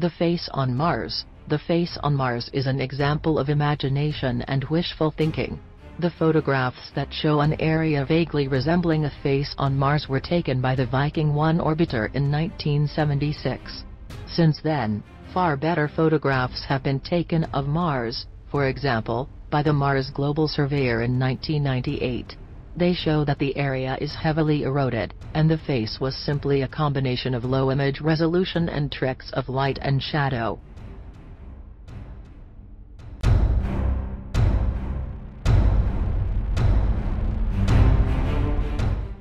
The face on Mars. The face on Mars is an example of imagination and wishful thinking. The photographs that show an area vaguely resembling a face on Mars were taken by the Viking 1 orbiter in 1976. Since then, far better photographs have been taken of Mars, for example, by the Mars Global Surveyor in 1998. They show that the area is heavily eroded, and the face was simply a combination of low image resolution and tricks of light and shadow.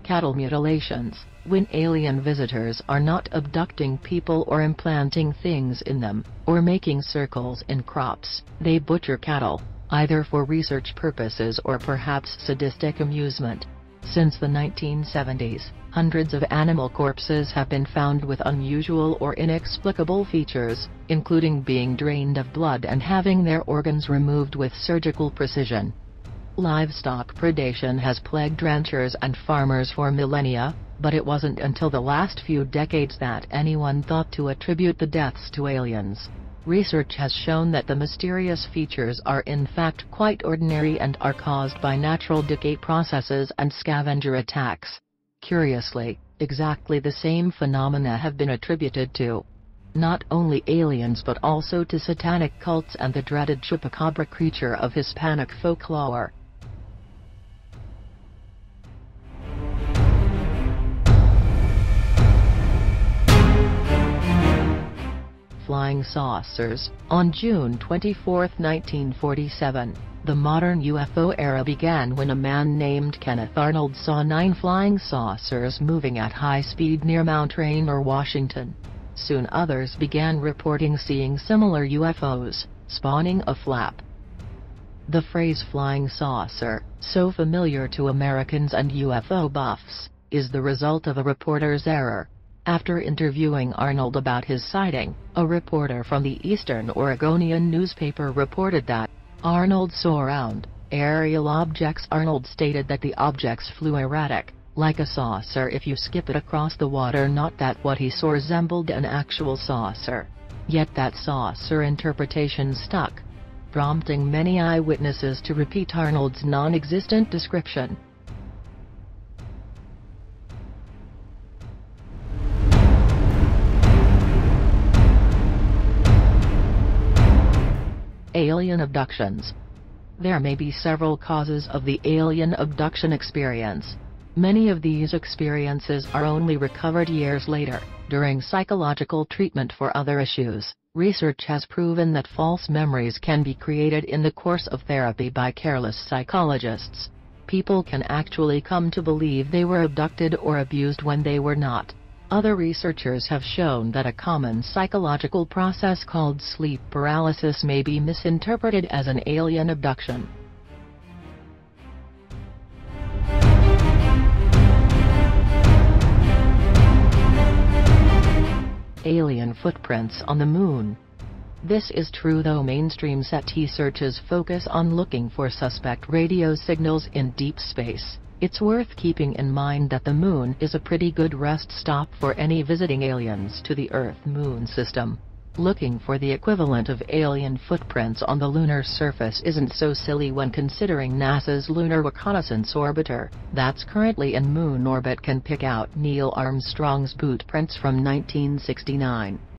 Cattle mutilations. When alien visitors are not abducting people or implanting things in them, or making circles in crops, they butcher cattle, either for research purposes or perhaps sadistic amusement. Since the 1970s, hundreds of animal corpses have been found with unusual or inexplicable features, including being drained of blood and having their organs removed with surgical precision. Livestock predation has plagued ranchers and farmers for millennia, but it wasn't until the last few decades that anyone thought to attribute the deaths to aliens. Research has shown that the mysterious features are in fact quite ordinary and are caused by natural decay processes and scavenger attacks. Curiously, exactly the same phenomena have been attributed to not only aliens but also to satanic cults and the dreaded chupacabra creature of Hispanic folklore. Flying saucers. On June 24, 1947, the modern UFO era began when a man named Kenneth Arnold saw 9 flying saucers moving at high speed near Mount Rainier, Washington. Soon others began reporting seeing similar UFOs, spawning a flap. The phrase flying saucer, so familiar to Americans and UFO buffs, is the result of a reporter's error. After interviewing Arnold about his sighting, a reporter from the Eastern Oregonian newspaper reported that Arnold saw round, aerial objects. Arnold stated that the objects flew erratic, like a saucer if you skip it across the water, not that what he saw resembled an actual saucer. Yet that saucer interpretation stuck, prompting many eyewitnesses to repeat Arnold's non-existent description. Alien abductions. There may be several causes of the alien abduction experience. Many of these experiences are only recovered years later, during psychological treatment for other issues. Research has proven that false memories can be created in the course of therapy by careless psychologists. People can actually come to believe they were abducted or abused when they were not. Other researchers have shown that a common psychological process called sleep paralysis may be misinterpreted as an alien abduction. Alien footprints on the Moon. This is true though mainstream SETI searches focus on looking for suspect radio signals in deep space. It's worth keeping in mind that the Moon is a pretty good rest stop for any visiting aliens to the Earth-Moon system. Looking for the equivalent of alien footprints on the lunar surface isn't so silly when considering NASA's Lunar Reconnaissance Orbiter, that's currently in Moon orbit, can pick out Neil Armstrong's boot prints from 1969.